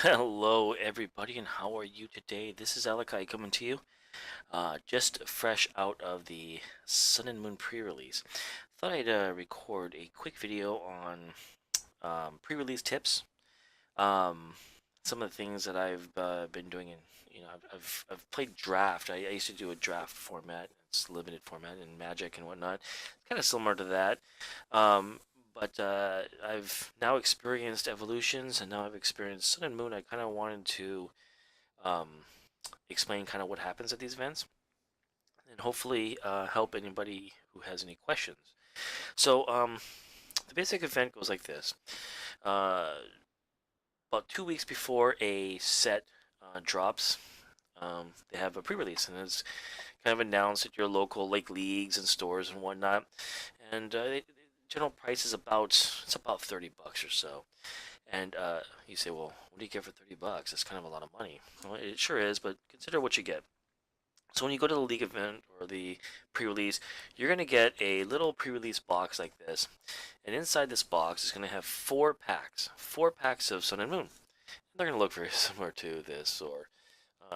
Hello, everybody, and how are you today? This is Alakai coming to you, just fresh out of the Sun and Moon pre-release. Thought I'd record a quick video on pre-release tips. Um, some of the things that I've been doing, I've played draft. I used to do a draft format. It's limited format in Magic and whatnot. Kind of similar to that. Um, but I've now experienced evolutions, and now I've experienced Sun and Moon. I kind of wanted to um, explain kind of what happens at these events, and hopefully help anybody who has any questions. So the basic event goes like this. Uh, about 2 weeks before a set drops, they have a pre-release, and it's kind of announced at your local like leagues and stores and whatnot. And general price is about $30 or so. And you say, well, what do you get for $30? That's kind of a lot of money. Well, it sure is, but consider what you get. So when you go to the league event or the pre-release, you're going to get a little pre-release box like this. And inside this box is going to have four packs of Sun and Moon. They're going to look very similar to this, or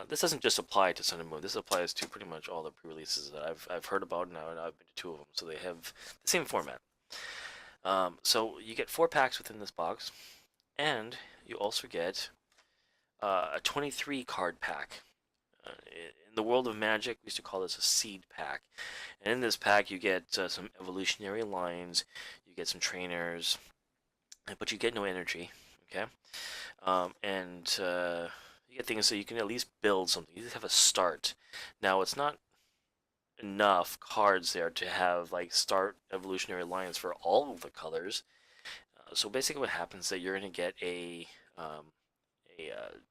this doesn't just apply to Sun and Moon. This applies to pretty much all the pre-releases that I've heard about now, and I've been to two of them, so they have the same format. So you get 4 packs within this box, and you also get a 23 card pack. In the world of Magic, we used to call this a seed pack. And in this pack, you get some evolutionary lines, you get some trainers, but you get no energy. Okay, and you get things so you can at least build something. You just have a start. Now, it's not enough cards there to have like start evolutionary lines for all of the colors. So basically, what happens is that you're going to get a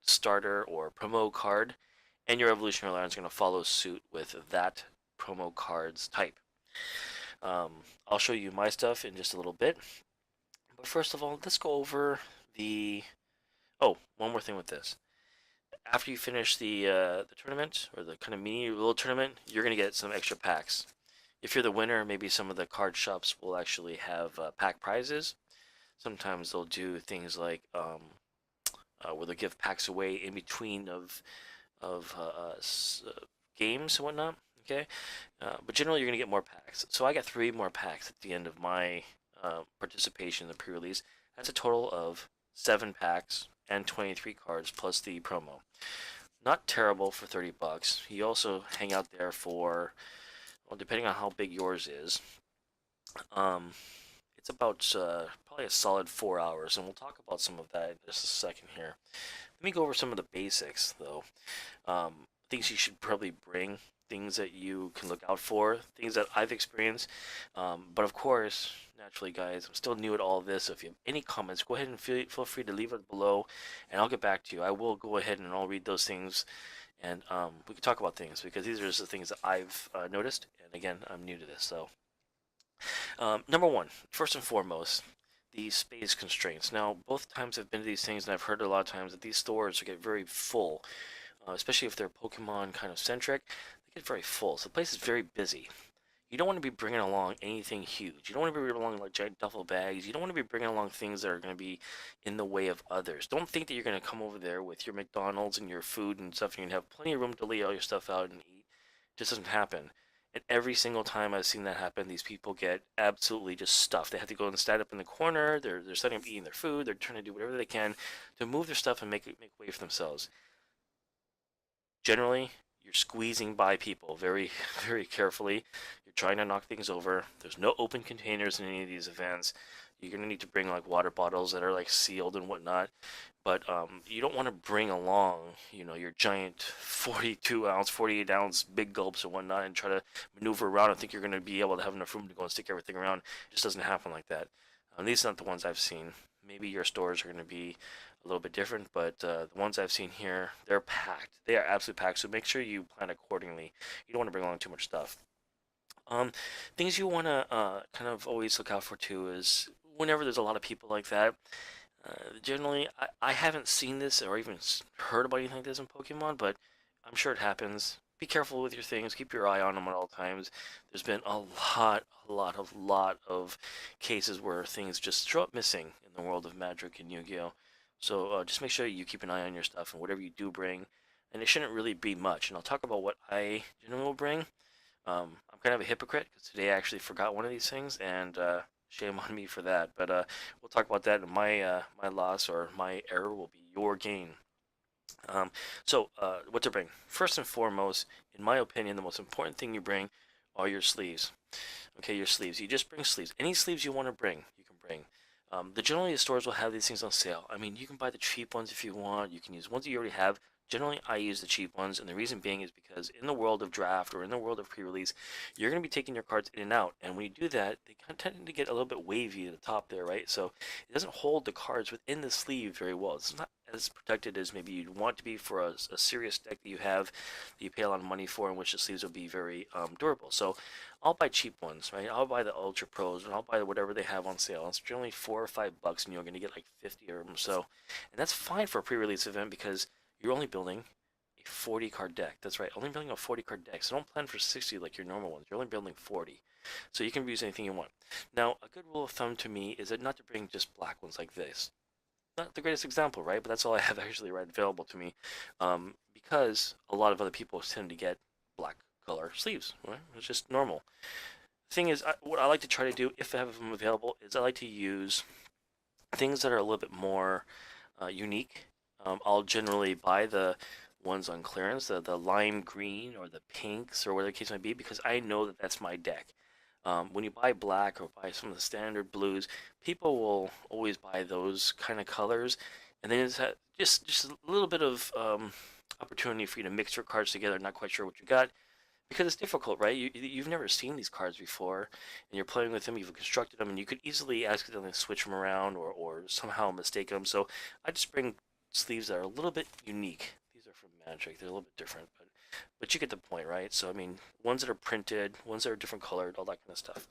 starter or promo card, and your evolutionary line is going to follow suit with that promo card's type. I'll show you my stuff in just a little bit, but first of all, let's go over the. Oh, one more thing with this. After you finish the tournament or the kind of mini little tournament, you're gonna get some extra packs. If you're the winner, maybe some of the card shops will actually have pack prizes. Sometimes they'll do things like where they'll give packs away in between of games and whatnot. Okay, but generally you're gonna get more packs. So I got 3 more packs at the end of my participation in the pre-release. That's a total of 7 packs and 23 cards plus the promo. Not terrible for $30. You also hang out there for, well, depending on how big yours is, um, it's about probably a solid 4 hours, and we'll talk about some of that in just a second here. Let me go over some of the basics, though. Things you should probably bring, things that you can look out for, things that I've experienced. But of course, naturally, guys, I'm still new at all of this. So if you have any comments, go ahead and feel free to leave it below, and I'll get back to you. I will go ahead and I'll read those things, and we can talk about things because these are just the things that I've noticed. And again, I'm new to this, so. Number one, first and foremost, the space constraints. Now, both times I've been to these things, and I've heard a lot of times that these stores get very full, especially if they're Pokemon kind of centric. They get very full, so the place is very busy. You don't want to be bringing along anything huge. You don't want to be bringing along like giant duffel bags. You don't want to be bringing along things that are going to be in the way of others. Don't think that you're going to come over there with your McDonald's and your food and stuff, and you're going to have plenty of room to lay all your stuff out and eat. It just doesn't happen. And every single time I've seen that happen, these people get absolutely just stuffed. They have to go and stand up in the corner. They're setting up eating their food. They're trying to do whatever they can to move their stuff and make way for themselves. Generally, you're squeezing by people very, very carefully. You're trying to knock things over. There's no open containers in any of these events. You're gonna need to bring like water bottles that are like sealed and whatnot. But you don't want to bring along, your giant 42 ounce, 48 ounce big gulps and whatnot, and try to maneuver around and think you're going to be able to have enough room to go and stick everything around. It just doesn't happen like that. These are not the ones I've seen. Maybe your stores are going to be a little bit different, but the ones I've seen here, they're packed. They are absolutely packed. So make sure you plan accordingly. You don't want to bring along too much stuff. Um, Things you want to kind of always look out for too is whenever there's a lot of people like that. Generally, I haven't seen this or even heard about anything like this in Pokemon, but I'm sure it happens. Be careful with your things. Keep your eye on them at all times. There's been a lot of cases where things just show up missing in the world of Magic and Yu-Gi-Oh. So just make sure you keep an eye on your stuff and whatever you do bring, and it shouldn't really be much. And I'll talk about what I generally will bring. I'm kind of a hypocrite because today I actually forgot one of these things, and shame on me for that. But we'll talk about that, and my loss or my error will be your gain. What to bring? First and foremost, in my opinion, the most important thing you bring are your sleeves. Okay, your sleeves. You just bring sleeves. Any sleeves you want to bring, you can bring. Generally, the stores will have these things on sale. I mean, you can buy the cheap ones if you want. You can use ones that you already have. Generally, I use the cheap ones, and the reason being is because in the world of draft or in the world of pre-release, you're going to be taking your cards in and out, and when you do that, they kind of tend to get a little bit wavy at the top there, right? So it doesn't hold the cards within the sleeve very well. It's not as protected as maybe you'd want to be for a serious deck that you have, that you pay a lot of money for, in which the sleeves will be very durable. So I'll buy cheap ones, right? I'll buy the Ultra Pros, and I'll buy whatever they have on sale. It's generally $4 or $5, and you're going to get like 50 of them. So, and that's fine for a pre-release event because you're only building a 40 card deck. That's right, only building a 40 card deck. So don't plan for 60 like your normal ones. You're only building 40. So you can use anything you want. Now, a good rule of thumb to me is that not to bring just black ones like this. Not the greatest example, right? But that's all I have actually right available to me, because a lot of other people tend to get black color sleeves. Right? It's just normal. Thing is, what I like to try to do, if I have them available, is I like to use things that are a little bit more unique. I'll generally buy the ones on clearance, the lime green or the pinks or whatever the case might be, because I know that that's my deck. When you buy black or buy some of the standard blues, people will always buy those kind of colors, and then it's just a little bit of opportunity for you to mix your cards together. Not quite sure what you got because it's difficult, right? You've never seen these cards before, and you're playing with them. You've constructed them, and you could easily accidentally switch them around or somehow mistake them. So I just bring sleeves that are a little bit unique. These are from Magic. They're a little bit different, but you get the point, right? So I mean, ones that are printed, ones that are different colored, all that kind of stuff.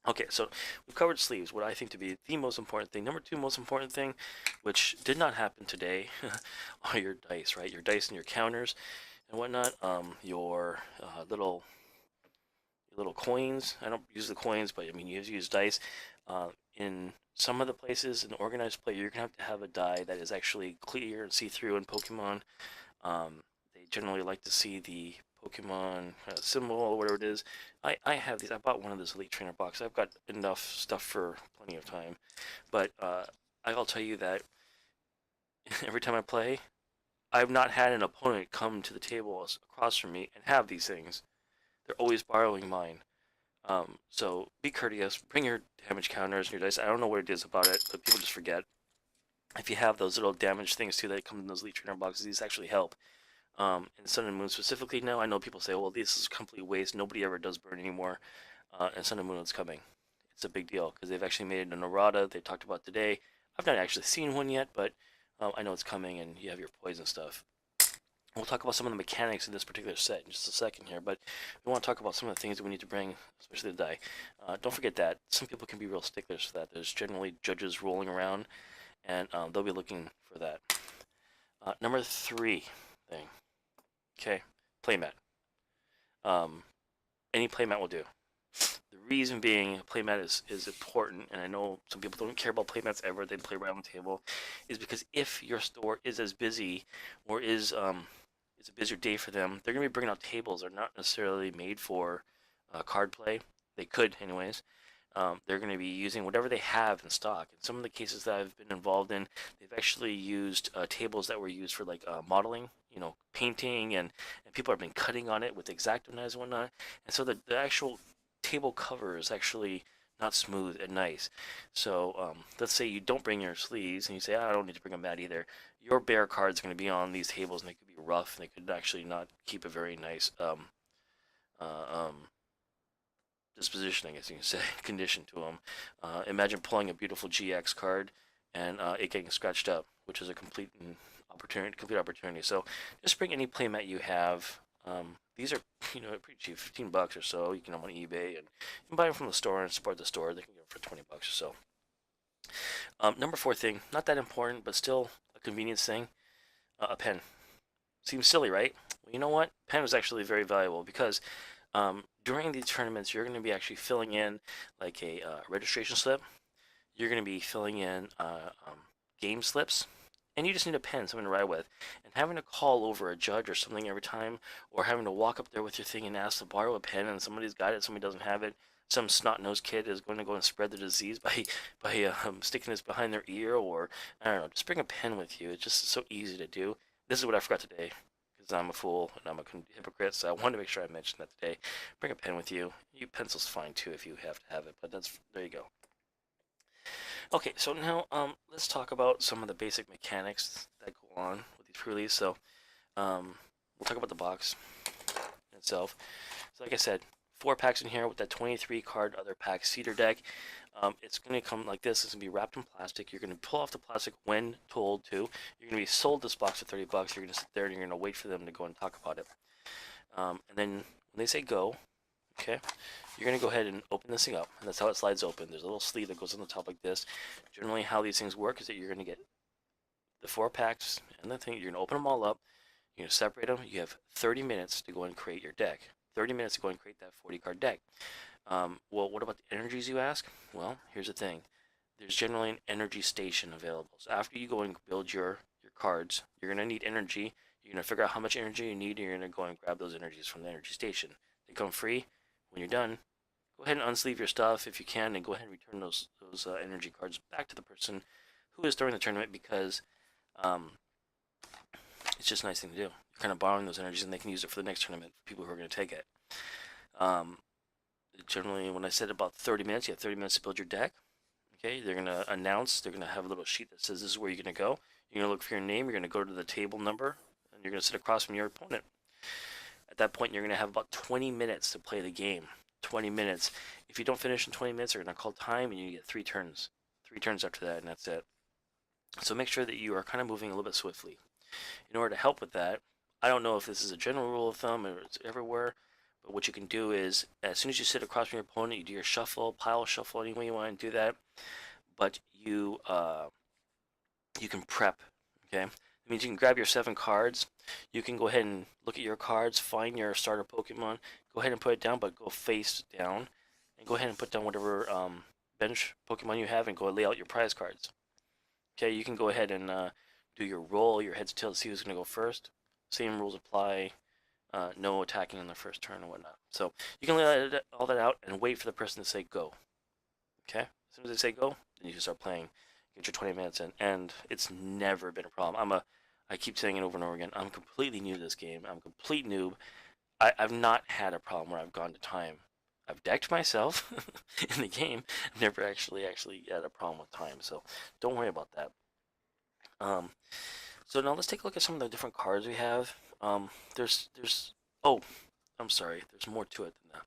Okay, so we've covered sleeves, what I think to be the most important thing. Number two most important thing, which did not happen today, are your dice, right? Your dice and your counters and whatnot. Your little coins. I don't use the coins, but I mean you have to use dice. In some of the places in organized play, you're gonna have a die that is actually clear and see-through in Pokemon. They generally like to see the Pokemon symbol or whatever it is. I have these. I bought one of those Elite Trainer boxes. I've got enough stuff for plenty of time. But I'll tell you that every time I play, I've not had an opponent come to the table across from me and have these things. They're always borrowing mine. So be courteous. Bring your damage counters and your dice. I don't know what it is about it, but people just forget. If you have those little damage things too that come in those Elite Trainer boxes, these actually help. In Sun and Moon specifically now, I know people say, well, this is complete waste. Nobody ever does burn anymore. And Sun and Moon is coming. It's a big deal because they've actually made it an errata they talked about today. I've not actually seen one yet, but I know it's coming and you have your poison stuff. We'll talk about some of the mechanics in this particular set in just a second here, but we want to talk about some of the things that we need to bring, especially the die. Don't forget that some people can be real sticklers for that. There's generally judges rolling around, and they'll be looking for that. Number three thing. Okay, playmat. Um, any playmat will do. The reason being, playmat is important, and I know some people don't care about playmats ever. They play around the table, is because if your store is as busy, or it's a busier day for them, they're gonna be bringing out tables that are not necessarily made for card play. They could, anyways. They're going to be using whatever they have in stock. In some of the cases that I've been involved in, they've actually used tables that were used for like modeling, painting, and people have been cutting on it with X-Acto knives and whatnot. And so the actual table cover is actually not smooth and nice. So let's say you don't bring your sleeves and you say, I don't need to bring a mat either. Your bare cards are going to be on these tables and they could be rough and they could actually not keep a very nice uh, um, disposition, I guess you can say, condition to them. Imagine pulling a beautiful GX card and it getting scratched up, which is a complete opportunity. So just bring any playmat you have. These are pretty cheap, $15 or so. You can have them on eBay and buy them from the store and support the store. They can get them for $20 or so. Number four thing, not that important, but still a convenience thing. A pen. Seems silly, right? Well, you know what? Pen is actually very valuable because during these tournaments, you're going to be actually filling in like a registration slip. You're going to be filling in game slips. and you just need a pen, something to write with. And having to call over a judge or something every time, or having to walk up there with your thing and ask to borrow a pen, and somebody's got it, somebody doesn't have it. Some snot-nosed kid is going to go and spread the disease by sticking this behind their ear, or I don't know. Just bring a pen with you. It's just so easy to do. This is what I forgot today, because I'm a fool and I'm a hypocrite. So I wanted to make sure I mentioned that today. Bring a pen with you. Your pencil's fine too if you have to have it, but that's there you go. Okay, so now let's talk about some of the basic mechanics that go on with these pre-release. So we'll talk about the box itself. So like I said, 4 packs in here with that 23 card other pack cedar deck. It's going to come like this. It's going to be wrapped in plastic. You're going to pull off the plastic when told to. You're going to be sold this box for 30 bucks. You're going to sit there and you're going to wait for them to go and talk about it. And then when they say go, okay, you're going to go ahead and open this thing up. And that's how it slides open. There's a little sleeve that goes on the top like this. Generally, how these things work is that you're going to get the 4 packs and the thing. You're going to open them all up. You're going to separate them. You have 30 minutes to go and create your deck. 30 minutes to go and create that 40 card deck. Well, what about the energies, you ask? Well, here's the thing. There's generally an energy station available. So after you go and build your cards, you're going to need energy. You're going to figure out how much energy you need, and you're going to go and grab those energies from the energy station. They come free. When you're done, go ahead and unsleeve your stuff if you can, and go ahead and return those energy cards back to the person who is throwing the tournament, because it's just a nice thing to do. You're kind of borrowing those energies, and they can use it for the next tournament for people who are going to take it. Generally, when I said about 30 minutes, you have 30 minutes to build your deck. Okay, they're going to announce, they're going to have a little sheet that says this is where you're going to go. You're going to look for your name, you're going to go to the table number, and you're going to sit across from your opponent. At that point, you're going to have about 20 minutes to play the game. 20 minutes. If you don't finish in 20 minutes, they're going to call time, and you get 3 turns. 3 turns after that, and that's it. So make sure that you are kind of moving a little bit swiftly. In order to help with that, I don't know if this is a general rule of thumb or it's everywhere, but what you can do is, as soon as you sit across from your opponent, you do your shuffle, pile shuffle, any way you want to do that. But you can prep. Okay, it means you can grab your 7 cards. You can go ahead and look at your cards, find your starter Pokemon, go ahead and put it down, but go face down, and go ahead and put down whatever bench Pokemon you have, and go lay out your prize cards. Okay, you can go ahead and do your roll, your heads tails to see who's going to go first. Same rules apply. No attacking on the first turn and whatnot. So you can lay all that out and wait for the person to say go. Okay? As soon as they say go, then you can start playing. Get your 20 minutes in. And it's never been a problem. I keep saying it over and over again, I'm completely new to this game. I'm a complete noob. I've not had a problem where I've gone to time. I've decked myself in the game. I've never actually had a problem with time. So don't worry about that. So now let's take a look at some of the different cards we have. There's oh, I'm sorry. There's more to it than that.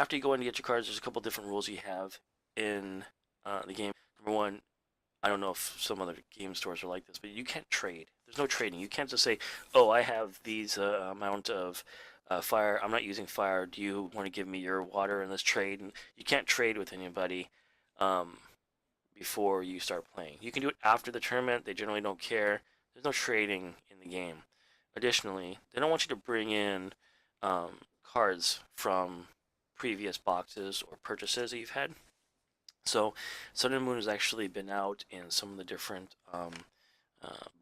After you go in to get your cards, there's a couple different rules you have in the game. Number one, I don't know if some other game stores are like this, but you can't trade. There's no trading. You can't just say, "Oh, I have these amount of fire. I'm not using fire. Do you want to give me your water in this trade?" And you can't trade with anybody before you start playing. You can do it after the tournament. They generally don't care. There's no trading in the game. Additionally, they don't want you to bring in cards from previous boxes or purchases that you've had. So Sun and Moon has actually been out in some of the different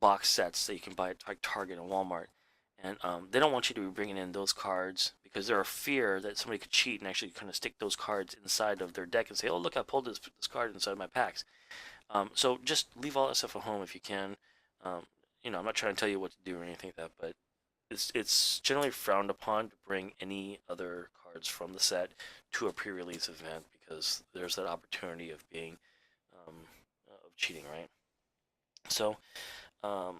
box sets that you can buy at like Target and Walmart. And they don't want you to be bringing in those cards because they're a fear that somebody could cheat and actually kind of stick those cards inside of their deck and say, "Oh, look, I pulled this card inside my packs." So just leave all that stuff at home if you can. I'm not trying to tell you what to do or anything like that, but it's generally frowned upon to bring any other cards from the set to a pre-release event because there's that opportunity of being of cheating, right? So, all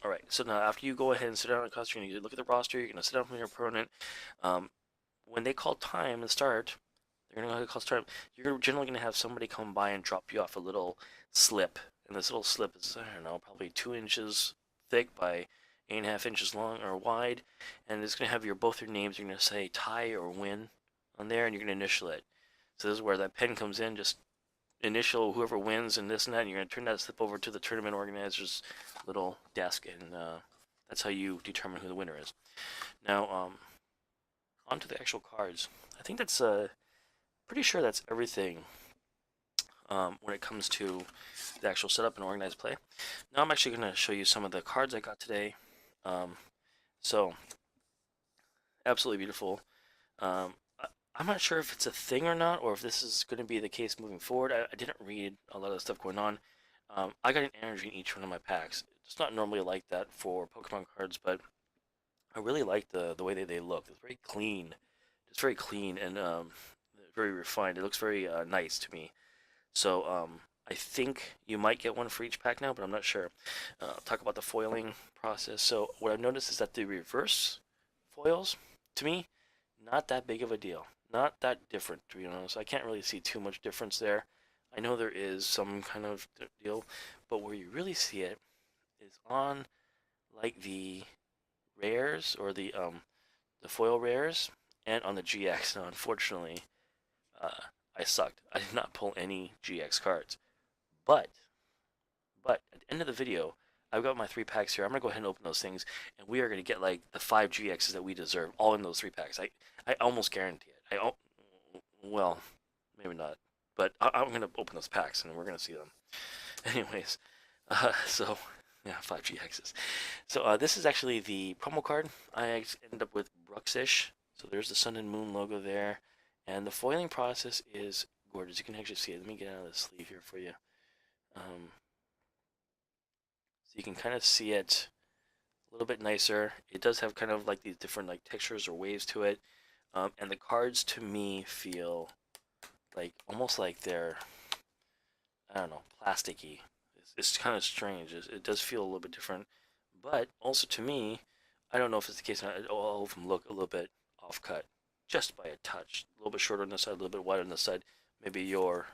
right. So now after you go ahead and sit down on the costume, you're gonna look at the roster. You're gonna sit down from your opponent. When they call time and start, they're gonna go ahead and call start. You're generally gonna have somebody come by and drop you off a little slip, and this little slip is, I don't know, probably 2 inches thick by 8.5 inches long or wide, and it's gonna have both your names. You're gonna say tie or win on there, and you're gonna initial it. So this is where that pen comes in. Just initial whoever wins and this and that, and you're gonna turn that slip over to the tournament organizer's little desk, and that's how you determine who the winner is. Now, onto the actual cards. I think that's pretty sure that's everything when it comes to the actual setup and organized play. Now I'm actually going to show you some of the cards I got today. Um, so, absolutely beautiful. I'm not sure if it's a thing or not, or if this is going to be the case moving forward. I didn't read a lot of the stuff going on. I got an energy in each one of my packs. It's not normally like that for Pokemon cards, but I really like the way they look. It's very clean. It's very clean and very refined. It looks very nice to me. So I think you might get one for each pack now, but I'm not sure. Talk about the foiling process. So what I've noticed is that the reverse foils, to me, not that big of a deal. Not that different, to be honest. I can't really see too much difference there. I know there is some kind of deal, but where you really see it is on like the rares or the foil rares and on the GX. Now, unfortunately, uh, I sucked. I did not pull any GX cards. But but at the end of the video, I've got my 3 packs here. I'm gonna go ahead and open those things, and we are gonna get like the 5 GXs that we deserve, all in those 3 packs. I almost guarantee it. Well, maybe not, but I'm gonna open those packs, and we're gonna see them. Anyways, so yeah, 5 GXs. So this is actually the promo card. I ended up with Bruxish. So there's the Sun and Moon logo there, and the foiling process is gorgeous. You can actually see it. Let me get out of the sleeve here for you. Um, so you can kind of see it a little bit nicer. It does have kind of like these different like textures or waves to it, and the cards to me feel like almost like they're, I don't know, plasticky. It's kind of strange. It does feel a little bit different, but also to me, I don't know if it's the case. All of them look a little bit off cut, just by a touch. A little bit shorter on the side, a little bit wider on the side. Maybe your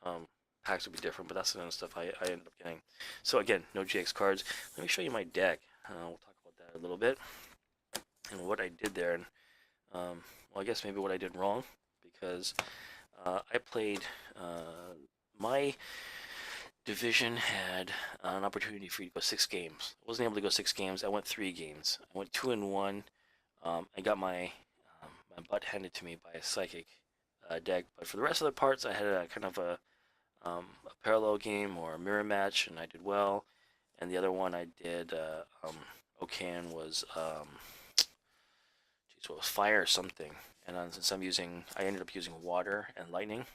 um, packs would be different, but that's the kind of stuff I ended up getting. So again, no GX cards. Let me show you my deck. We'll talk about that a little bit and what I did there. And well, I guess maybe what I did wrong, because I played my division had an opportunity for you to go 6 games. I wasn't able to go 6 games. I went 3 games. I went 2-1. I got my butt handed to me by a psychic deck. But for the rest of the parts, I had a kind of a parallel game or a mirror match, and I did well. And the other one I did Ocan was geez, what was fire or something. And since I ended up using water and lightning.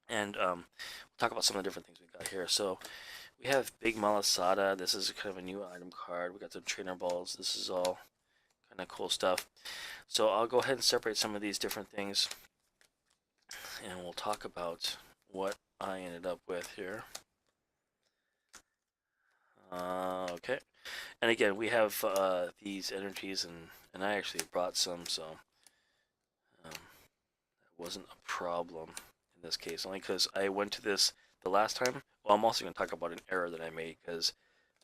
And we'll talk about some of the different things we got here. So we have Big Malasada. This is kind of a new item card. We got some trainer balls. This is all kind of cool stuff. So I'll go ahead and separate some of these different things, and we'll talk about what I ended up with here. Okay. And again, we have these energies, and I actually brought some, so that wasn't a problem in this case, only because I went to this the last time. Well, I'm also going to talk about an error that I made, because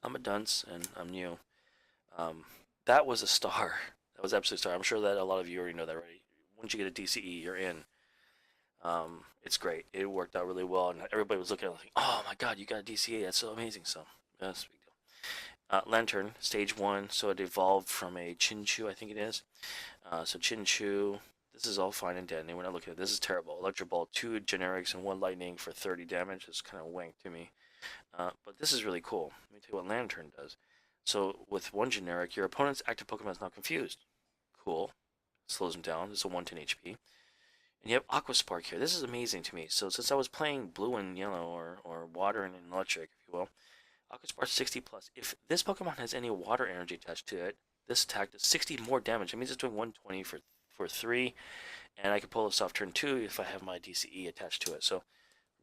I'm a dunce and I'm new. That was a star. That was absolutely a star. I'm sure that a lot of you already know that already. Once you get a DCE, you're in. It's great. It worked out really well, and everybody was looking at it like, oh my god, you got a DCA. That's so amazing. So, that's a big deal. Lantern, stage 1, so it evolved from a Chinchu, I think it is. So Chinchu, this is all fine and dandy. We're not looking at this. Is terrible. Electric Ball, 2 generics and 1 lightning for 30 damage. It's kind of wank to me. But this is really cool. Let me tell you what Lantern does. So with 1 generic, your opponent's active Pokemon is now confused. Cool. Slows them down. It's a 110 HP. And you have Aqua Spark here. This is amazing to me. So since I was playing blue and yellow, or water and electric, if you will, Aqua Spark 60 plus. If this Pokemon has any water energy attached to it, this attack does 60 more damage. It means it's doing 120 for 3, and I can pull this off turn 2 if I have my DCE attached to it. So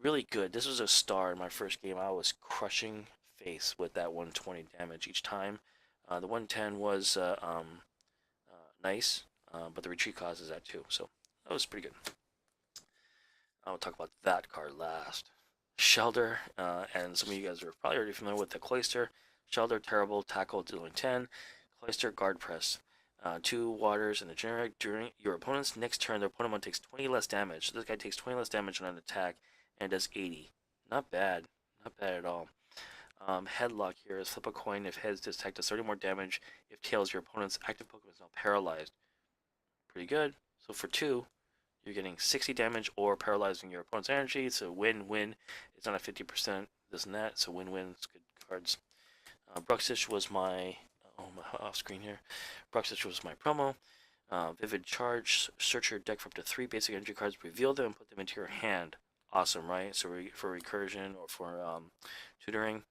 really good. This was a star in my first game. I was crushing face with that 120 damage each time. The 110 was nice, but the retreat causes that too. So that was pretty good. I'll talk about that card last. Shelter, and some of you guys are probably already familiar with the Cloister. Shelter, terrible, tackle, dealing 10. Cloister, guard press. 2 waters and a generic. During your opponent's next turn, their opponent takes 20 less damage. So this guy takes 20 less damage on an attack and does 80. Not bad. Not bad at all. Headlock here is flip a coin. If heads, this attack does 30 more damage. If tails, your opponent's active Pokemon is now paralyzed. Pretty good. So for 2, you're getting 60 damage or paralyzing your opponent's energy. So win-win. It's not a 50% this and that. So win-win. It's good cards. Bruxich was my off screen here. Bruxich was my promo. Vivid Charge. Search your deck for up to 3 basic energy cards. Reveal them and put them into your hand. Awesome, right? So for recursion or for tutoring.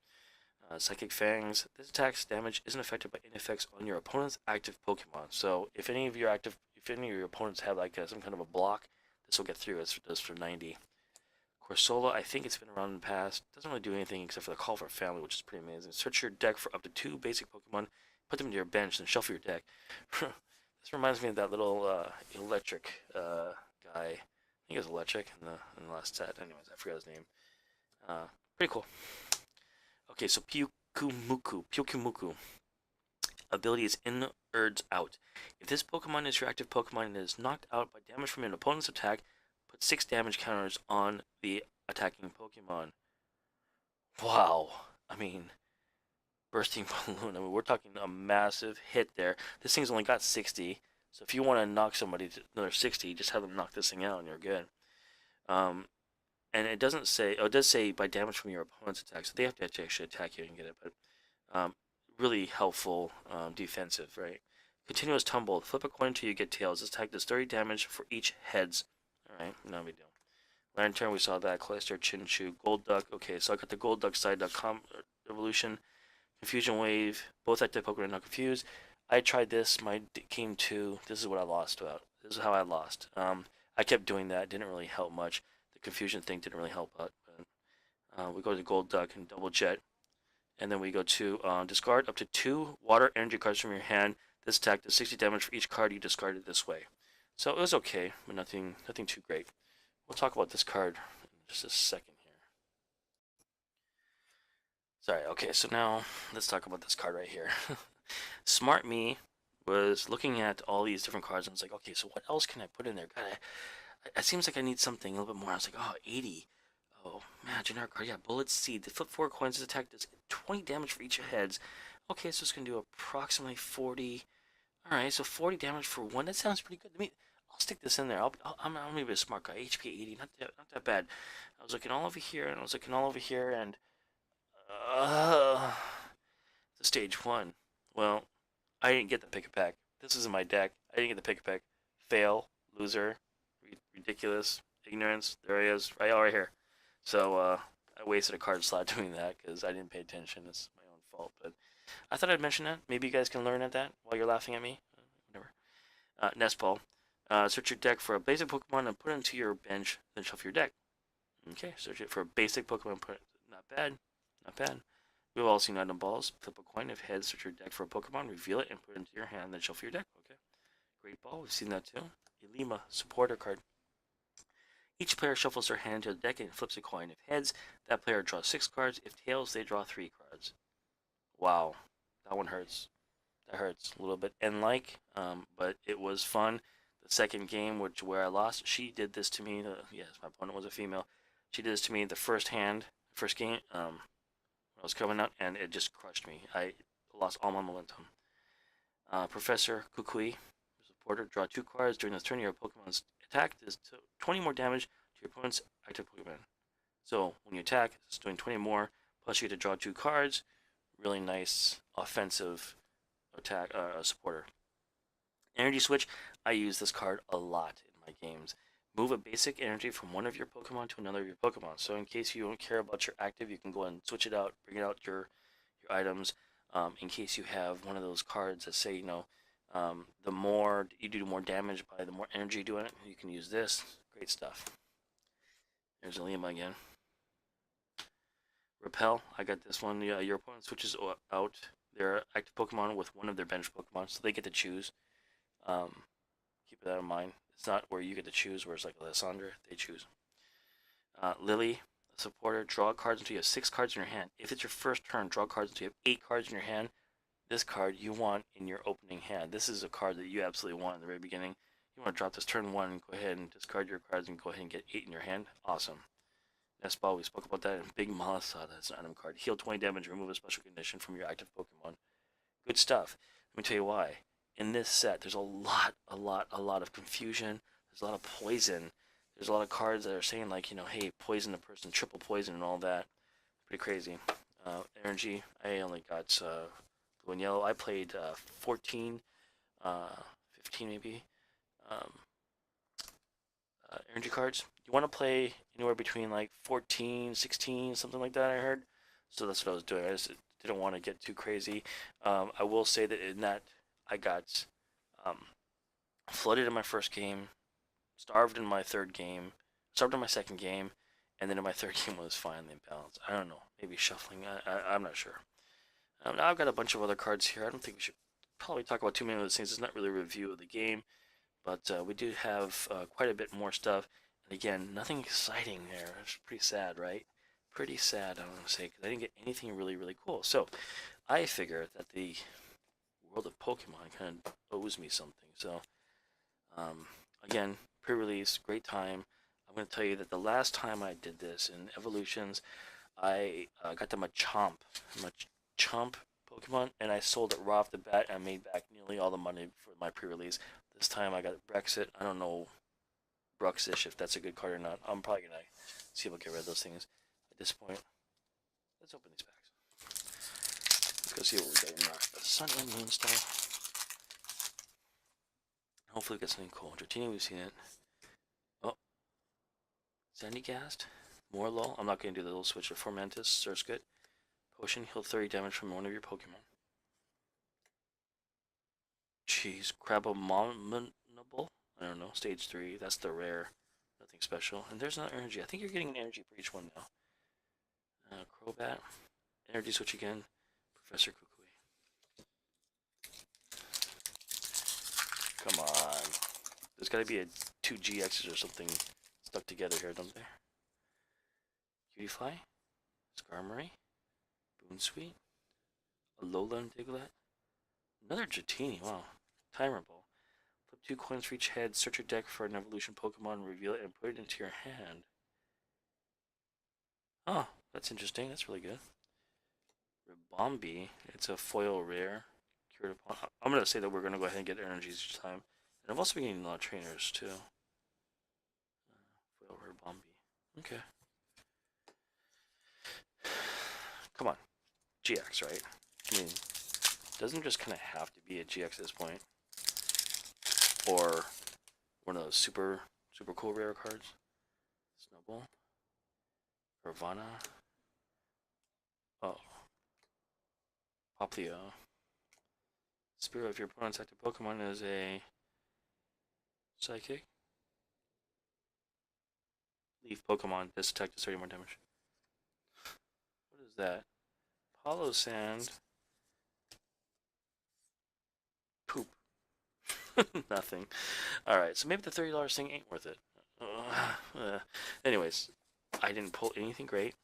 Psychic Fangs. This attack's damage isn't affected by effects on your opponent's active Pokemon. So if any of your opponents have like some kind of a block, this will get through. It does for 90. Corsola, I think it's been around in the past. Doesn't really do anything except for the Call for Family, which is pretty amazing. Search your deck for up to 2 basic Pokemon, put them into your bench, then shuffle your deck. This reminds me of that little electric guy. I think it was electric in the last set. Anyways, I forgot his name. Pretty cool. Okay, so Pyukumuku. Ability is in, urge out. If this Pokemon is your active Pokemon and is knocked out by damage from an opponent's attack, put 6 damage counters on the attacking Pokemon. Wow. I mean, bursting balloon. I mean, we're talking a massive hit there. This thing's only got 60. So if you want to knock somebody to another 60, just have them knock this thing out and you're good. And it doesn't say, oh, it does say by damage from your opponent's attack, so they have to actually attack you and get it, but really helpful defensive, right? Continuous Tumble. Flip a coin until you get tails. This attack does 30 damage for each heads. Alright, no big deal. Lantern, we saw that. Cloyster, Chinchu, Gold Duck. Okay, so I got the Gold Duck side.com evolution. Confusion Wave. Both active Pokemon are not confused. I tried this. My game 2. This is what I lost about. This is how I lost. I kept doing that. It didn't really help much. Confusion thing didn't really help out. But, we go to Gold Duck and Double Jet, and then we go to discard up to 2 water energy cards from your hand. This attack does 60 damage for each card you discarded this way. So it was okay, but nothing too great. We'll talk about this card in just a second here. Sorry. Okay, so now let's talk about this card right here. Smart Me was looking at all these different cards and was like, okay, so what else can I put in there? God, it seems like I need something a little bit more. I was like, oh, 80. Oh, man, generic card. Yeah, Bullet Seed. The flip 4 coins. This attack does 20 damage for each heads. Okay, so it's going to do approximately 40. Alright, so 40 damage for 1. That sounds pretty good. I'll stick this in there. I'm maybe a smart guy. HP 80. Not that bad. I was looking all over here, and I was looking all over here, and... the stage 1. Well, I didn't get the pick-a-pack. This is in my deck. I didn't get the pick-a-pack. Fail. Loser. Ridiculous, ignorance. There he is, right here. So I wasted a card slot doing that because I didn't pay attention. It's my own fault. But I thought I'd mention that. Maybe you guys can learn at that while you're laughing at me. Whatever. Nest Ball. Search your deck for a basic Pokemon and put it into your bench. Then shuffle your deck. Okay. Search it for a basic Pokemon. Put it. Not bad. Not bad. We've all seen item balls. Flip a coin. If heads, search your deck for a Pokemon. Reveal it and put it into your hand. Then shuffle your deck. Okay. Great Ball. We've seen that too. Elima. Supporter card. Each player shuffles their hand to the deck and flips a coin. If heads, that player draws 6 cards. If tails, they draw 3 cards. Wow, that one hurts. That hurts a little bit. And but it was fun. The second game, where I lost, she did this to me. Yes, my opponent was a female. She did this to me the first game. When I was coming out, and it just crushed me. I lost all my momentum. Professor Kukui, supporter, draw 2 cards during the turn of your Pokemon's attack does 20 more damage to your opponent's active Pokemon. So when you attack, it's doing 20 more, plus you get to draw 2 cards. Really nice offensive attack supporter. Energy Switch, I use this card a lot in my games. Move a basic energy from one of your Pokemon to another of your Pokemon. So in case you don't care about your active, you can go and switch it out, bring out your items. In case you have one of those cards that say, the more you do more damage by the more energy you do it, you can use this. Great stuff. There's Alima again. Repel, I got this one. Yeah, your opponent switches out their active Pokemon with one of their bench Pokemon, so they get to choose. Keep that in mind. It's not where you get to choose, where it's like Alessandra, they choose. Lily, a supporter, draw cards until you have 6 cards in your hand. If it's your first turn, draw cards until you have 8 cards in your hand. This card you want in your opening hand. This is a card that you absolutely want in the very beginning. You want to drop this turn 1 and go ahead and discard your cards and go ahead and get 8 in your hand. Awesome. Nest Ball, we spoke about that. And Big Malasada, that's an item card. Heal 20 damage, remove a special condition from your active Pokemon. Good stuff. Let me tell you why. In this set, there's a lot of confusion. There's a lot of poison. There's a lot of cards that are saying like, hey, poison a person, triple poison and all that. Pretty crazy. Energy, I only got blue and yellow. I played 14, 15 maybe. Um, Energy cards. You want to play anywhere between like 14, 16, something like that, I heard. So that's what I was doing. I just didn't want to get too crazy. I will say that in that, I got um, flooded in my first game, starved in my third game, starved in my second game, and then in my third game was finally balanced. I don't know, maybe shuffling. I'm not sure. Now I've got a bunch of other cards here. I don't think we should probably talk about too many of those things. It's not really a review of the game, but we do have quite a bit more stuff. And again, nothing exciting there. It's pretty sad, right? Pretty sad, I want to say, because I didn't get anything really, really cool. So I figure that the world of Pokemon kind of owes me something. So um, again, pre-release, great time. I'm going to tell you that the last time I did this in Evolutions, I got the Machamp Pokemon, and I sold it raw off the bat and made back nearly all the money for my pre-release. This time I got Brexit. I don't know Bruxish if that's a good card or not. I'm probably gonna see if I can get rid of those things at this point. Let's open these packs. Let's go see what we got in the Sun and Moon stuff. Hopefully we get something cool. Dratini, we've seen it. Oh, Zendikast, Morlul. I'm not gonna do the little switch of Formantis, Surskit. Potion, heal 30 damage from one of your Pokemon. Jeez, Crabominable? I don't know, stage 3. That's the rare. Nothing special. And there's another energy. I think you're getting an energy for each one now. Crobat. Energy switch again. Professor Kukui. Come on. There's gotta be 2 GXs or something stuck together here, don't there? Cutie Skarmory. Boonsweet. Alolan Diglett. Another Dratini, wow. Timer Ball. Flip 2 coins for each head, search your deck for an evolution Pokemon, reveal it, and put it into your hand. Oh, that's interesting. That's really good. Ribombee. It's a foil rare. Cured upon. I'm going to say that we're going to go ahead and get energies each time. And I've also been getting a lot of trainers, too. Foil rare Ribombee. Okay. Come on. GX, right? I mean, doesn't just kind of have to be a GX at this point. Or one of those super cool rare cards. Snowball. Ravana. Oh. Poplio. Spirit of your opponent's active Pokemon is a Psychic. Leaf Pokemon. This attack does 30 more damage. What is that? Hollow Sand. Poop. Nothing. Alright, so maybe the $30 thing ain't worth it. Anyways, I didn't pull anything great,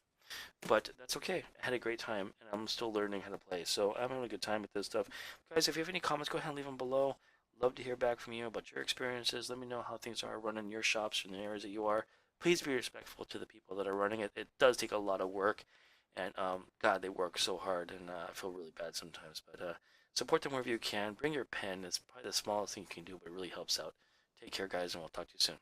but that's okay. I had a great time, and I'm still learning how to play, so I'm having a good time with this stuff. Guys, if you have any comments, go ahead and leave them below. Love to hear back from you about your experiences. Let me know how things are running your shops in the areas that you are. Please be respectful to the people that are running it. It does take a lot of work, and God, they work so hard, and I feel really bad sometimes. But support them wherever you can. Bring your pen. It's probably the smallest thing you can do, but it really helps out. Take care, guys, and we'll talk to you soon.